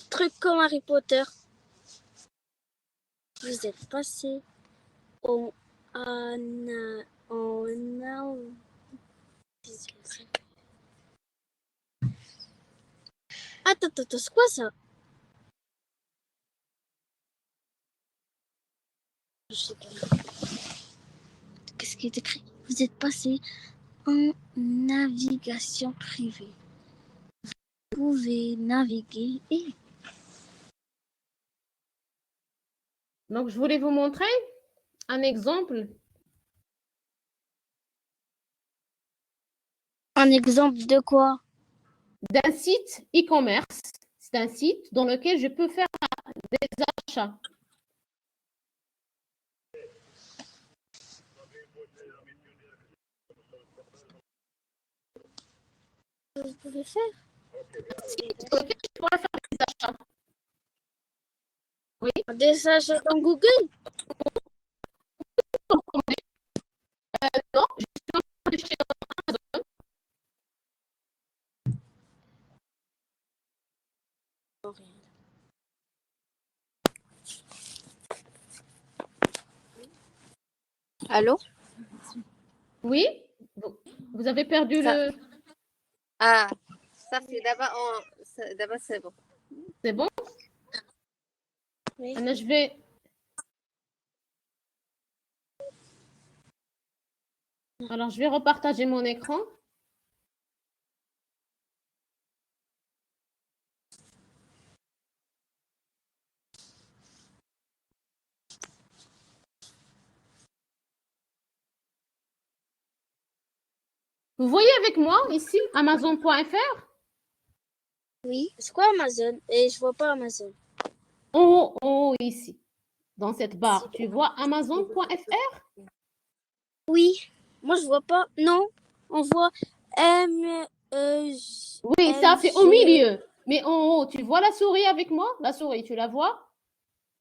Truc comme Harry Potter. Vous êtes passé en Attends, c'est quoi ça? Je sais pas. Qu'est-ce qui est écrit? Vous êtes passé en navigation privée. Vous pouvez naviguer et... Donc, je voulais vous montrer un exemple. Un exemple de quoi? D'un site e-commerce. C'est un site dans lequel je peux faire des achats. Vous pouvez faire? Un site dans lequel je pourrais faire des achats. Oui. Des achats dans Google? Non, je suis en train de chercher dans Amazon. Allô? Oui, vous avez perdu ça... le... Ah, ça c'est d'abord c'est bon. C'est bon? Oui. Alors, je vais... Alors, je vais repartager mon écran. Vous voyez avec moi ici, Amazon.fr? Oui. C'est quoi Amazon? Et je vois pas Amazon. En haut, ici, dans cette barre. Tu vois Amazon.fr? Oui. Moi, je vois pas. Non. On voit M... Oui, ça, c'est au milieu. Mais en haut, tu vois la souris avec moi? La souris, tu la vois?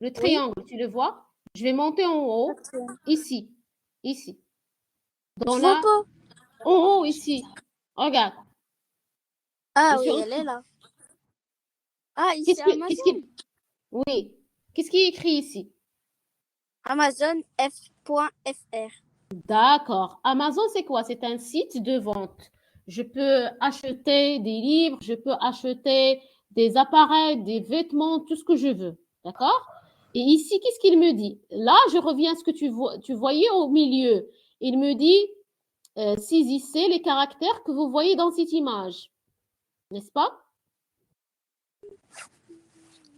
Le triangle, tu le vois? Je vais monter en haut. Ici. Ici. Je vois pas. En haut, ici. Regarde. Ah Je oui, suis elle est là. Ah, ici, Amazon. Oui. Qu'est-ce qui est écrit ici? Amazon F.fr. D'accord. Amazon, c'est quoi? C'est un site de vente. Je peux acheter des livres, je peux acheter des appareils, des vêtements, tout ce que je veux. D'accord? Et ici, qu'est-ce qu'il me dit? Là, je reviens à ce que tu voyais au milieu. Il me dit, saisissez les caractères que vous voyez dans cette image. N'est-ce pas?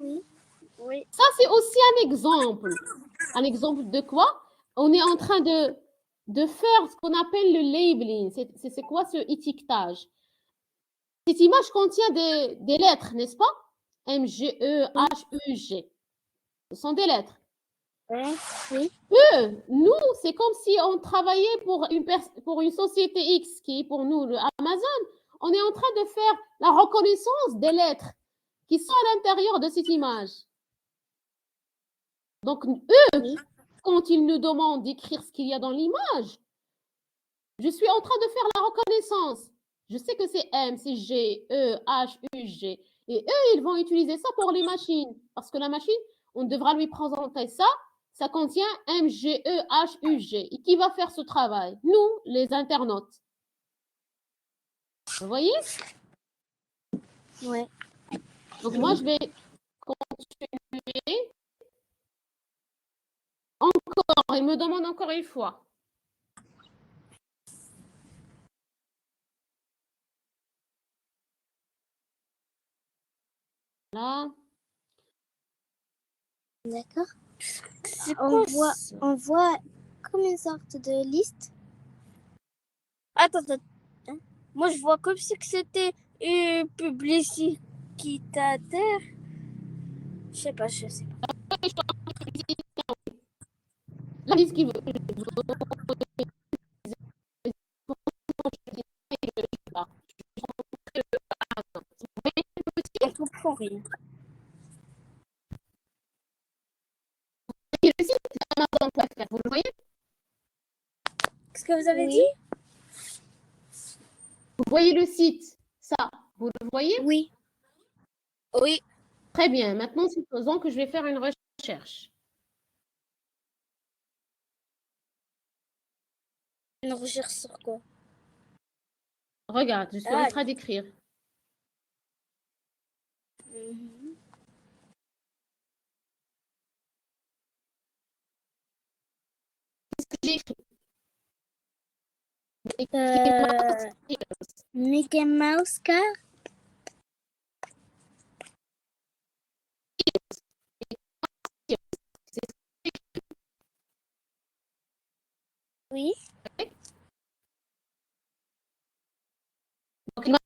Oui. Ça, c'est aussi un exemple. Un exemple de quoi? On est en train de faire ce qu'on appelle le labeling. C'est quoi ce étiquetage? Cette image contient des lettres, n'est-ce pas? M, G, E, H, U, G. Ce sont des lettres. Oui. Nous, c'est comme si on travaillait pour une société X qui est pour nous le Amazon. On est en train de faire la reconnaissance des lettres qui sont à l'intérieur de cette image. Donc, eux, quand ils nous demandent d'écrire ce qu'il y a dans l'image, je suis en train de faire la reconnaissance. Je sais que c'est M, c'est G, E, H, U, G. Et eux, ils vont utiliser ça pour les machines. Parce que la machine, on devra lui présenter ça. Ça contient M, G, E, H, U, G. Et qui va faire ce travail? Nous, les internautes. Vous voyez? Ouais. Donc, moi, je vais continuer. Encore, il me demande encore une fois. Là. D'accord. On voit comme une sorte de liste. Attends. Hein? Moi, je vois comme si c'était une publicitaire. Je sais pas. La liste qui veut. On comprend rien. Le site Amazon.fr, vous le voyez? Qu'est-ce que vous avez dit? Vous voyez le site? Ça, vous le voyez? Oui. Oui. Très bien. Maintenant, supposons que je vais faire une recherche. Une recherche sur quoi? Regarde, je suis en train d'écrire. Qu'est-ce que j'ai écrit? Mickey Mouse car? Oui. Donc, il m'a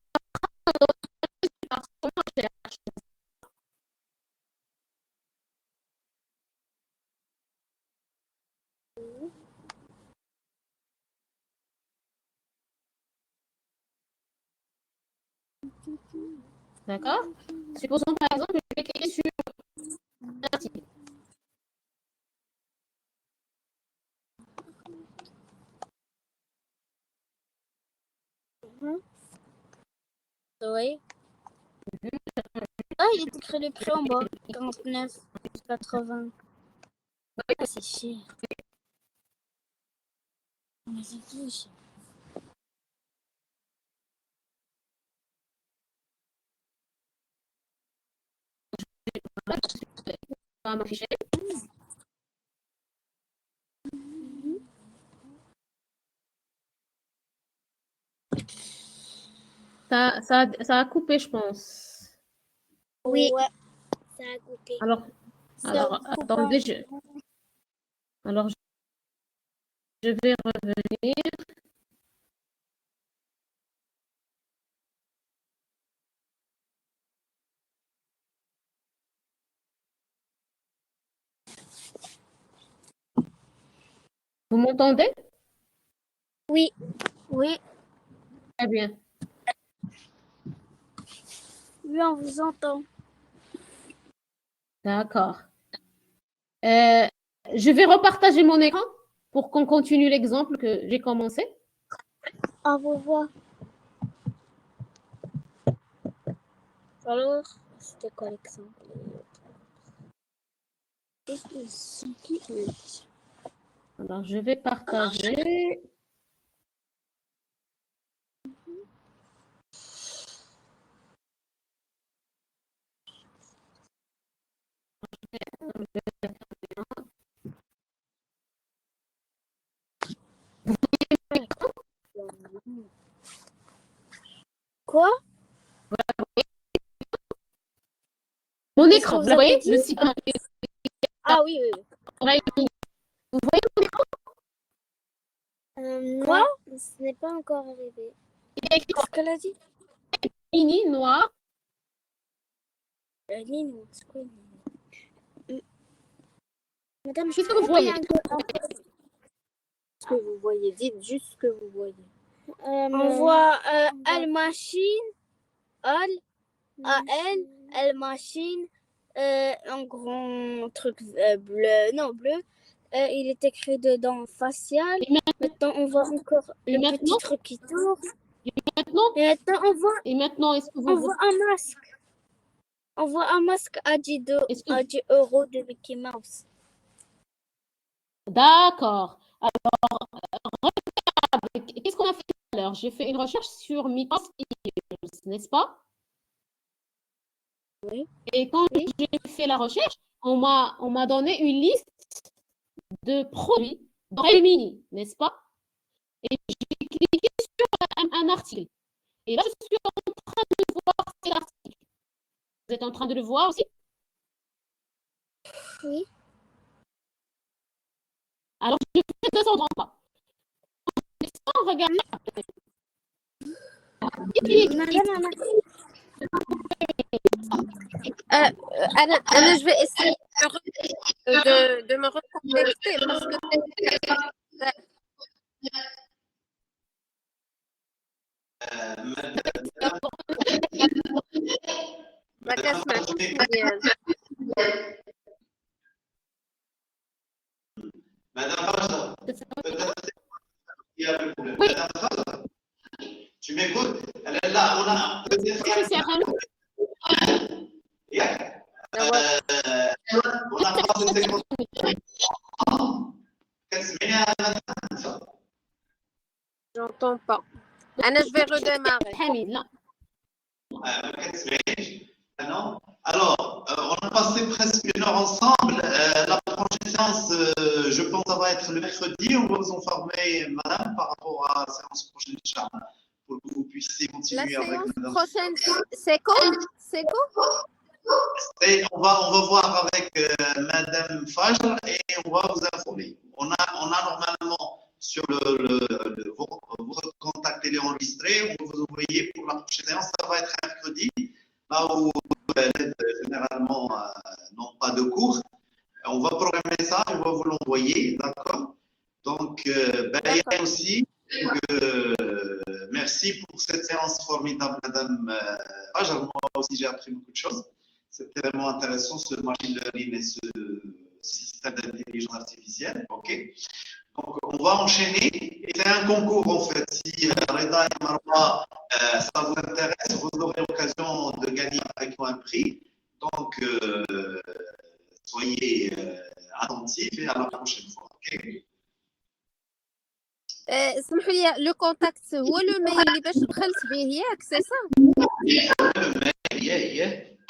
D'accord? Supposons par exemple que je vais cliquer sur un article. Oui. Ah, il est écrit le prix en bas. 49,80. Ah, c'est cher. Mais c'est tout cher. Ça va m'afficher. Ça a coupé, je pense. Oui. Ouais. Ça a coupé. Alors attendez, je vais revenir. Vous m'entendez? Oui. Oui. Très bien. Oui, on vous entend. D'accord. Je vais repartager mon écran pour qu'on continue l'exemple que j'ai commencé. Au revoir. Alors, c'était quoi l'exemple? Alors, je vais partager. Quoi? Mon Qu'est-ce écran, que vous vous avez voyez dit? le site. Ah oui, oui. Vous voyez mon écran? Quoi? Ce n'est pas encore arrivé. Il y a écrit Qu'est-ce qu'elle a dit? mini noir. Ligne, c'est quoi une ligne? Madame, Qu'est-ce que vous voyez? Ce que vous voyez, dites juste ce que vous voyez. On voit Al-Machine, Al, Al-Machine, un grand truc bleu, non bleu. Il est écrit dedans facial. Maintenant, on voit encore le petit truc qui tourne. Et maintenant, est-ce que on voit un masque. On voit un masque à 10 euros de Mickey Mouse. D'accord. Alors, qu'est-ce qu'on a fait tout à l'heure? J'ai fait une recherche sur Mythos, n'est-ce pas? Oui. Et quand j'ai fait la recherche, on m'a donné une liste de produits d'oreilles mini, n'est-ce pas? Et j'ai cliqué sur un article. Et là, je suis en train de voir cet article. Vous êtes en train de le voir aussi? Oui. Alors, je vais descendre en bas. On regarde. Anna, je vais essayer de me reconnecter parce que ما كنسمعكمش مزيان. Madame Rosa, peut-être qu'il y a le problème. Oui. Madame Rosa, tu m'écoutes? Elle est là, on a peut-être. On a passé 50 J'entends pas. Anna, je vais redémarrer. Hamid, là. Alors, on a passé presque une heure ensemble. La prochaine séance, je pense, ça va être le mercredi. On va vous informer, madame, par rapport à la séance prochaine, Inch'Allah, pour que vous puissiez continuer La avec séance madame. prochaine, c'est quand? C'est quand? Et on va voir avec madame Fajr et on va vous informer. On a normalement sur votre contact, il est enregistré. On va vous envoyer pour la prochaine séance. Ça va être mercredi, là où généralement n'ont pas de cours. On va programmer ça, on va vous l'envoyer, d'accord? Donc, il y a aussi merci pour cette séance formidable, madame Fajr. Moi aussi, j'ai appris beaucoup de choses. C'était vraiment intéressant, ce machine learning et ce système d'intelligence artificielle. OK? Donc, on va enchaîner. Et c'est un concours, en fait. Si Reda et Marwa, ça vous intéresse, vous aurez l'occasion de gagner avec moi un prix. Donc, soyez attentifs et à la prochaine fois. OK? اسمحوا لي لو كونتاكت هو لو ميل اللي باش دخلت به ياك سي سا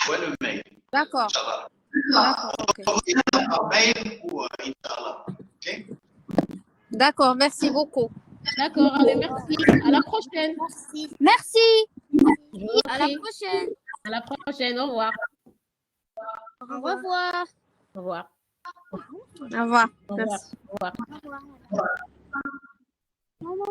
Ouais, le mail. D'accord. D'accord, merci beaucoup. D'accord, allez, merci. À la prochaine. Merci. À la prochaine. À la prochaine. Au revoir. Au revoir. Au revoir. Au revoir. Au revoir. Merci. Au revoir. Maman,